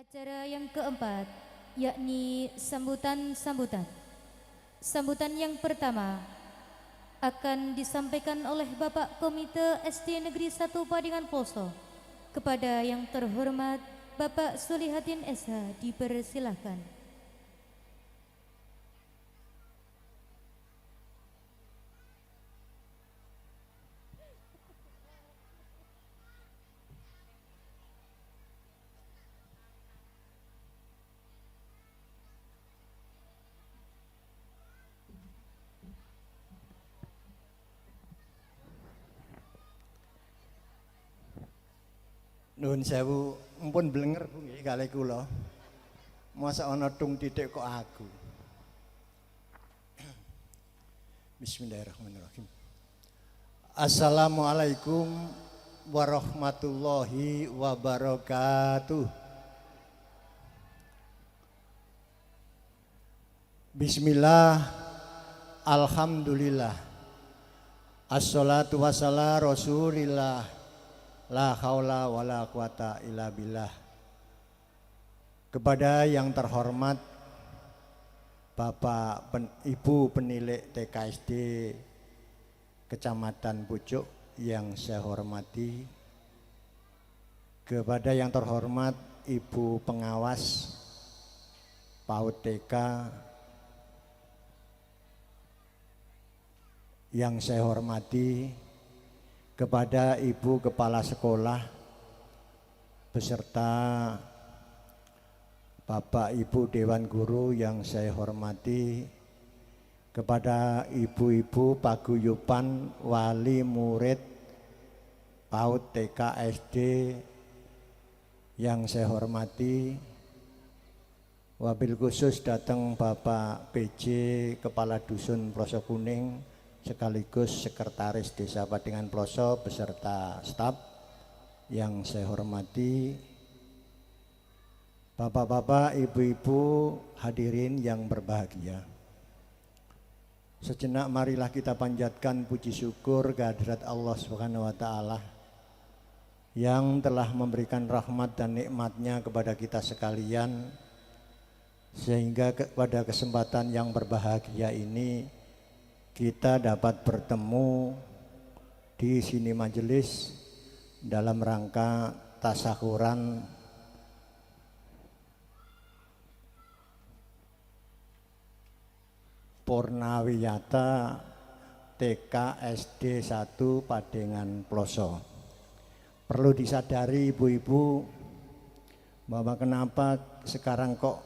Acara yang keempat, yakni sambutan-sambutan. Sambutan yang pertama akan disampaikan oleh Bapak Komite SD Negeri 1 Padingan Poso. Kepada yang terhormat Bapak Sulihatin SH dipersilahkan. Nuwun sewu, mpun blenger Bu nggih kalih kula. Masa ana tung titik kok aku. Bismillahirrahmanirrahim. Assalamualaikum warahmatullahi wabarakatuh. Bismillah, alhamdulillah. Assalatu wassalamu rasulillah. La haula wala quwata illa billah. Kepada yang terhormat Bapak Ibu penilik TKSD Kecamatan Pucuk yang saya hormati, kepada yang terhormat Ibu pengawas PAUD TK yang saya hormati, kepada Ibu Kepala Sekolah beserta Bapak Ibu Dewan Guru yang saya hormati, kepada ibu-ibu paguyuban wali murid PAUD TK SD yang saya hormati, wabil khusus datang Bapak PJ Kepala Dusun Ploso Kuning sekaligus Sekretaris Desa Padingan Ploso beserta staf yang saya hormati, bapak-bapak, ibu-ibu, hadirin yang berbahagia. Sejenak marilah kita panjatkan puji syukur kehadirat Allah Subhanahu wa taala yang telah memberikan rahmat dan nikmatnya kepada kita sekalian, sehingga pada kesempatan yang berbahagia ini kita dapat bertemu di sini majelis dalam rangka tasyakuran Purnawiyata TK SD 1 Padingan Ploso. Perlu disadari ibu-ibu bahwa kenapa sekarang kok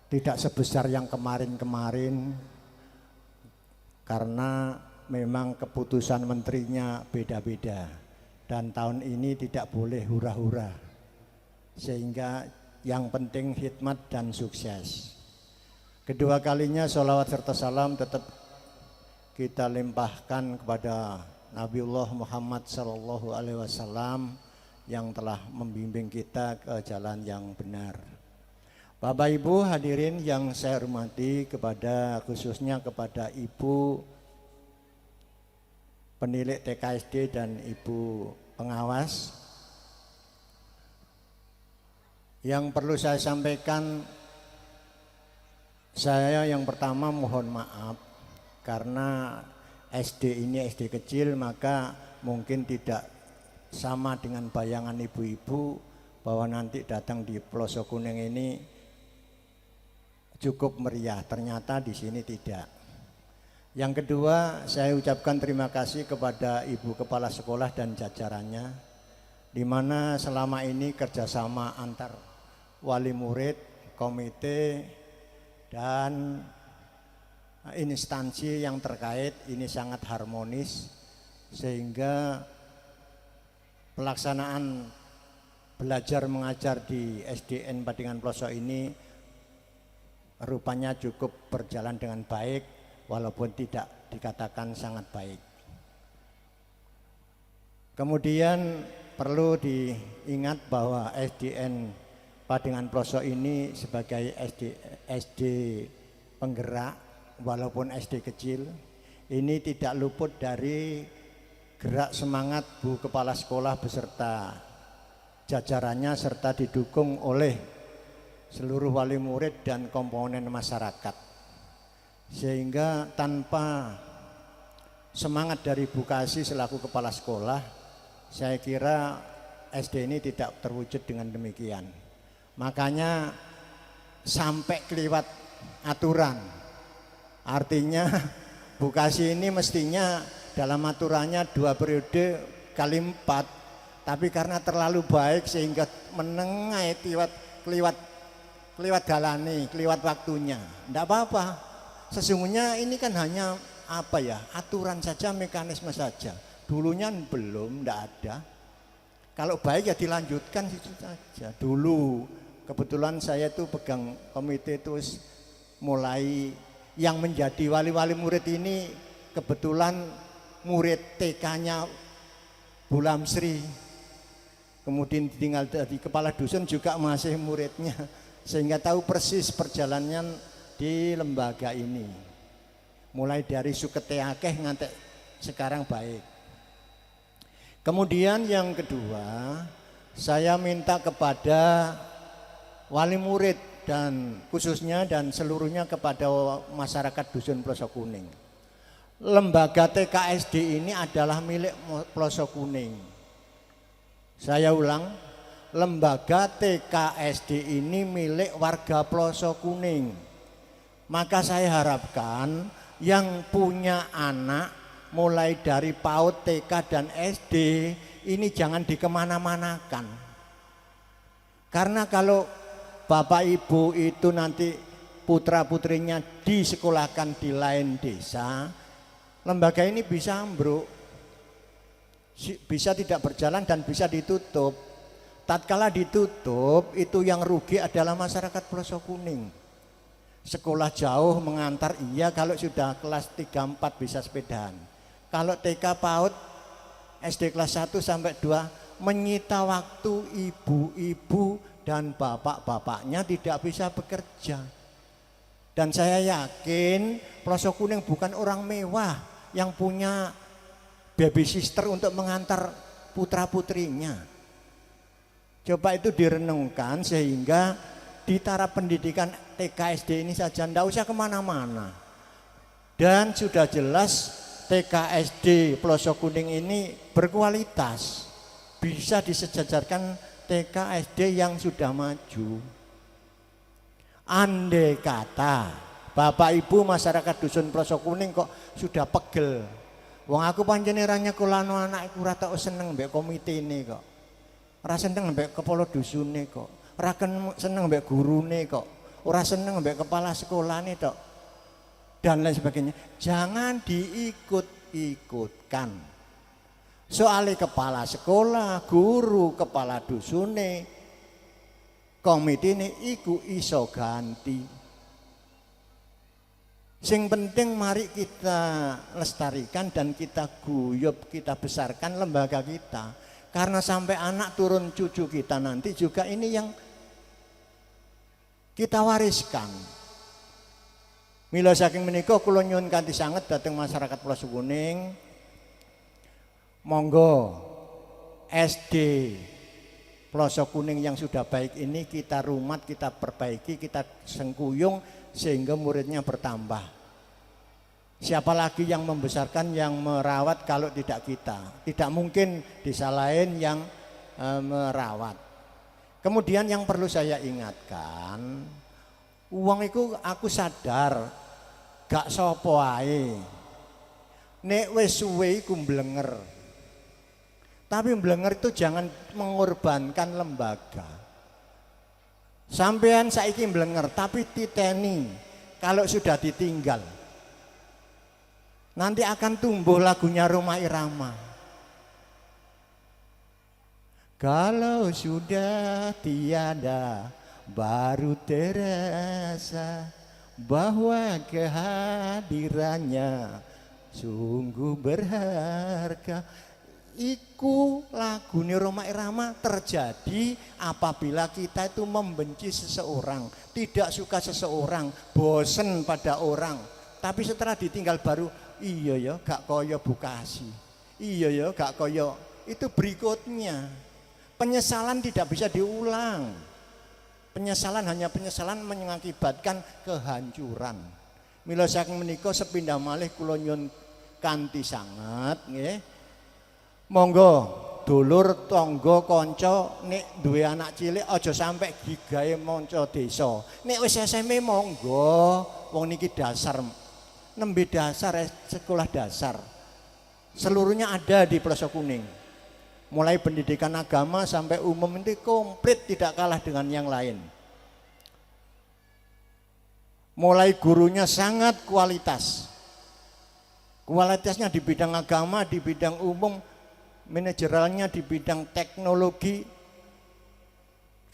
tidak sebesar yang kemarin-kemarin, karena memang keputusan menterinya beda-beda dan tahun ini tidak boleh hura-hura, sehingga yang penting hikmat dan sukses. Kedua kalinya sholawat serta salam tetap kita limpahkan kepada Nabiullah Muhammad Sallallahu Alaihi Wasallam yang telah membimbing kita ke jalan yang benar. Bapak Ibu hadirin yang saya hormati, khususnya kepada Ibu penilik TKSD dan Ibu pengawas, yang perlu saya sampaikan, saya yang pertama mohon maaf karena SD ini SD kecil, maka mungkin tidak sama dengan bayangan ibu-ibu bahwa nanti datang di Ploso Kuning ini cukup meriah. Ternyata di sini tidak. Yang kedua, saya ucapkan terima kasih kepada Ibu Kepala Sekolah dan jajarannya, di mana selama ini kerjasama antar wali murid, komite, dan instansi yang terkait ini sangat harmonis, sehingga pelaksanaan belajar mengajar di SDN Padingan Ploso ini rupanya cukup berjalan dengan baik, walaupun tidak dikatakan sangat baik. Kemudian perlu diingat bahwa SDN Padingan Ploso ini sebagai SD penggerak, walaupun SD kecil, ini tidak luput dari gerak semangat Bu Kepala Sekolah beserta jajarannya serta didukung oleh seluruh wali murid dan komponen masyarakat. Sehingga tanpa semangat dari Bu Kasih selaku kepala sekolah, saya kira SD ini tidak terwujud dengan demikian. Makanya sampai keliwat aturan. Artinya Bu Kasih ini mestinya dalam aturannya 2 periode kali 4, tapi karena terlalu baik sehingga menengai keliwat dalani, keliwat waktunya. Tidak apa-apa. Sesungguhnya ini kan hanya aturan saja, mekanisme saja. Dulunya belum, tidak ada. Kalau baik ya dilanjutkan itu saja. Dulu kebetulan saya itu pegang komite itu mulai yang menjadi wali-wali murid ini kebetulan murid TK-nya Bu Lamsri. Kemudian tinggal di kepala dusun juga masih muridnya, sehingga tahu persis perjalanan di lembaga ini. Mulai dari sukete akeh ngantek sekarang baik. Kemudian yang kedua, saya minta kepada wali murid dan khususnya dan seluruhnya kepada masyarakat Dusun Ploso Kuning. Lembaga TKSD ini adalah milik Ploso Kuning. Saya ulang, lembaga TKSD ini milik warga Ploso Kuning. Maka saya harapkan yang punya anak mulai dari PAUD, TK dan SD ini jangan dikemana-manakan. Karena kalau Bapak Ibu itu nanti putra putrinya disekolahkan di lain desa, lembaga ini bisa ambruk, bisa tidak berjalan dan bisa ditutup. Tatkala ditutup itu yang rugi adalah masyarakat Ploso Kuning. Sekolah jauh mengantar iya kalau sudah kelas 3, 4 bisa sepedaan. Kalau TK PAUD SD kelas 1 sampai 2 menyita waktu ibu-ibu dan bapak-bapaknya tidak bisa bekerja. Dan saya yakin Ploso Kuning bukan orang mewah yang punya baby sister untuk mengantar putra-putrinya. Coba itu direnungkan sehingga di taraf pendidikan TKSD ini saja tidak usah kemana-mana. Dan sudah jelas TKSD Ploso Kuning ini berkualitas, bisa disejajarkan TKSD yang sudah maju. Andai kata Bapak Ibu masyarakat Dusun Ploso Kuning kok sudah pegel, wong aku panjenengannya kulano anak iku ora tau seneng mbek komite ini kok, ora seneng mbek kepala dusune kok, ora seneng mbek gurune kok, ora seneng mbek kepala sekolahane tok, dan lain sebagainya. Jangan diikut-ikutkan. Soalnya kepala sekolah, guru, kepala dusune, komite ini iku iso ganti. Sing penting mari kita lestarikan dan kita guyub, kita besarkan lembaga kita. Karena sampai anak turun cucu kita nanti juga ini yang kita wariskan. Mila saking menika kula nyuwun kanthi sanget dhateng masyarakat Ploso Kuning, monggo SD Ploso Kuning yang sudah baik ini kita rumat, kita perbaiki, kita sengkuyung sehingga muridnya bertambah. Siapa lagi yang membesarkan, yang merawat kalau tidak kita? Tidak mungkin disalahin yang merawat. Kemudian yang perlu saya ingatkan, uang itu aku sadar gak sopo ae. Nek wis suwe iku mblenger. Tapi mblenger itu jangan mengorbankan lembaga. Sampean saiki mblenger tapi titeni kalau sudah ditinggal. Nanti akan tumbuh lagunya Rhoma Irama. Kalau sudah tiada baru terasa bahwa kehadirannya sungguh berharga. Iku lagune Rhoma Irama terjadi apabila kita itu membenci seseorang, tidak suka seseorang, bosen pada orang. Tapi setelah ditinggal baru, iya ya gak koyo Bu Kasih, iya ya gak koyo. Itu berikutnya. Penyesalan tidak bisa diulang. Penyesalan hanya penyesalan mengakibatkan kehancuran. Mila saking menika sepindah malih kula nyuwun kanthi sanget nggih. Monggo dulur tangga kanca nek duwe anak cilik aja sampe gigahe manca desa. Nek wis SMP monggo, wong niki dasar nembe dasar sekolah dasar. Seluruhnya ada di Pelosok Kuning. Mulai pendidikan agama sampai umum ini komplit tidak kalah dengan yang lain. Mulai gurunya sangat kualitas. Kualitasnya di bidang agama, di bidang umum, manajeralnya di bidang teknologi,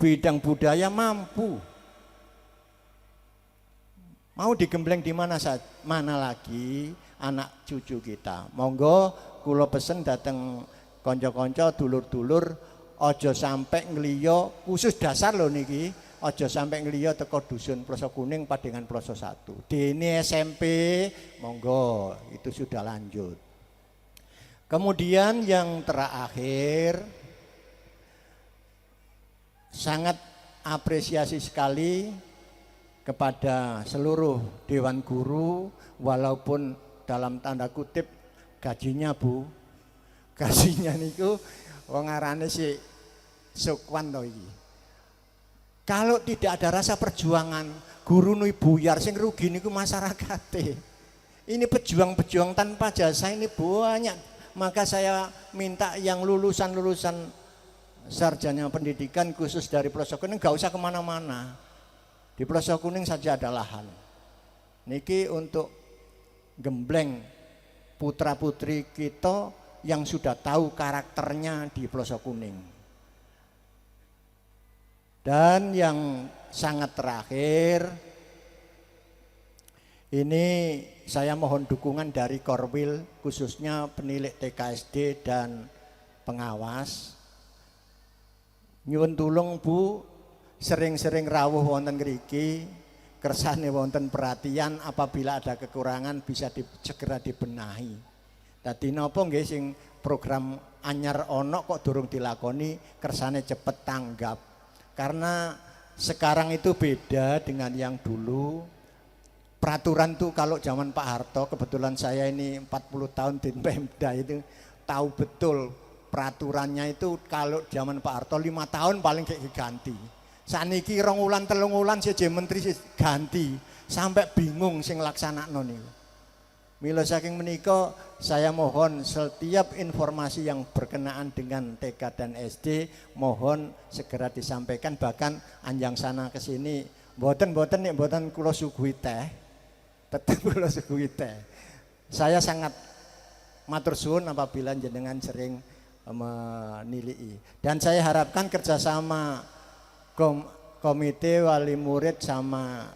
bidang budaya mampu. Mau digembleng di mana lagi anak cucu kita. Monggo kula pesen dateng konco-konco dulur-dulur aja sampai ngliya khusus dasar lho niki, aja sampai ngliya teko dusun Pelosok Kuning Padengan Ploso 1. Dene SMP monggo itu sudah lanjut. Kemudian yang terakhir sangat apresiasi sekali kepada seluruh dewan guru walaupun dalam tanda kutip gajinya Bu, gajinya niku wong arane si Sukwan to iki. Kalau tidak ada rasa perjuangan, guru nui buyar sing rugi niku masyarakate. Ini pejuang-pejuang tanpa jasa ini banyak. Maka saya minta yang lulusan-lulusan sarjana pendidikan khusus dari Pelosok Kuning gak usah kemana-mana. Di Pelosok Kuning saja ada lahan. Niki untuk gembleng putra-putri kita yang sudah tahu karakternya di Pelosok Kuning. Dan yang sangat terakhir, ini saya mohon dukungan dari Korwil khususnya penilik TKSD dan pengawas. Nyuwun tulung Bu, sering-sering rawuh wonten ngriki, kersane wonten perhatian apabila ada kekurangan bisa segera dibenahi. Dadi napa nggih sing program anyar ono kok durung dilakoni, kersane cepet tanggap. Karena sekarang itu beda dengan yang dulu. Peraturan tuh kalau zaman Pak Harto, kebetulan saya ini 40 tahun di Pemda itu tahu betul peraturannya itu kalau zaman Pak Harto 5 tahun paling kayak diganti. Saniki 2 wulan 3 wulan saja menteri ganti sampai bingung sing laksanakno niku. Mila saking menika saya mohon setiap informasi yang berkenaan dengan TK dan SD mohon segera disampaikan, bahkan anjang sana ke sini mboten nek mboten kula suguhi teh. Tetap kula suguhi teh. Saya sangat matur suwun apabila jenengan sering menilai. Dan saya harapkan kerjasama komite wali murid sama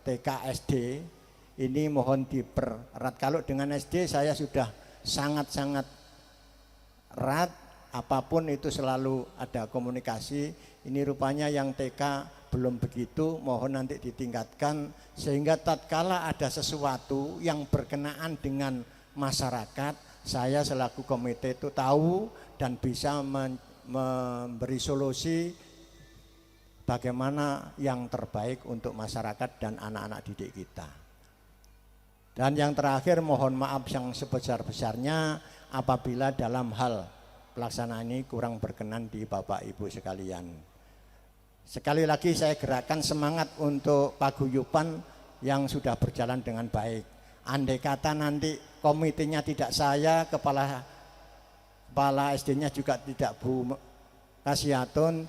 TK SD ini mohon dipererat. Kalau dengan SD saya sudah sangat-sangat erat, apapun itu selalu ada komunikasi. Ini rupanya yang TK belum begitu, mohon nanti ditingkatkan sehingga tatkala ada sesuatu yang berkenaan dengan masyarakat, saya selaku komite itu tahu dan bisa memberi solusi bagaimana yang terbaik untuk masyarakat dan anak-anak didik kita. Dan yang terakhir mohon maaf yang sebesar-besarnya apabila dalam hal pelaksanaan ini kurang berkenan di Bapak Ibu sekalian. Sekali lagi saya gerakkan semangat untuk paguyuban yang sudah berjalan dengan baik. Andai kata nanti komitenya tidak saya, kepala SD-nya juga tidak Bu Kasiatun,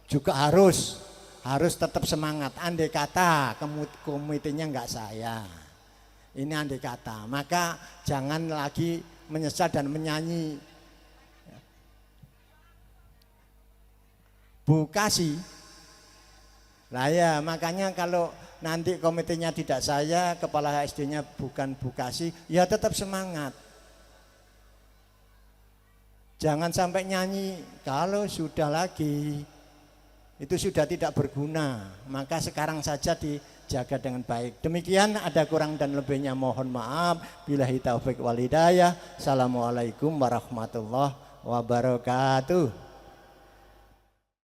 juga harus tetap semangat. Andai kata komitenya enggak saya. Ini andai kata, maka jangan lagi menyesal dan menyanyi Bukasi. Lah ya, makanya kalau nanti komitenya tidak saya, kepala SD-nya bukan Bukasi, ya tetap semangat. Jangan sampai nyanyi kalau sudah lagi itu sudah tidak berguna, maka sekarang saja dijaga dengan baik. Demikian, ada kurang dan lebihnya mohon maaf. Billahi taufik wal hidayah. Assalamualaikum warahmatullahi wabarakatuh.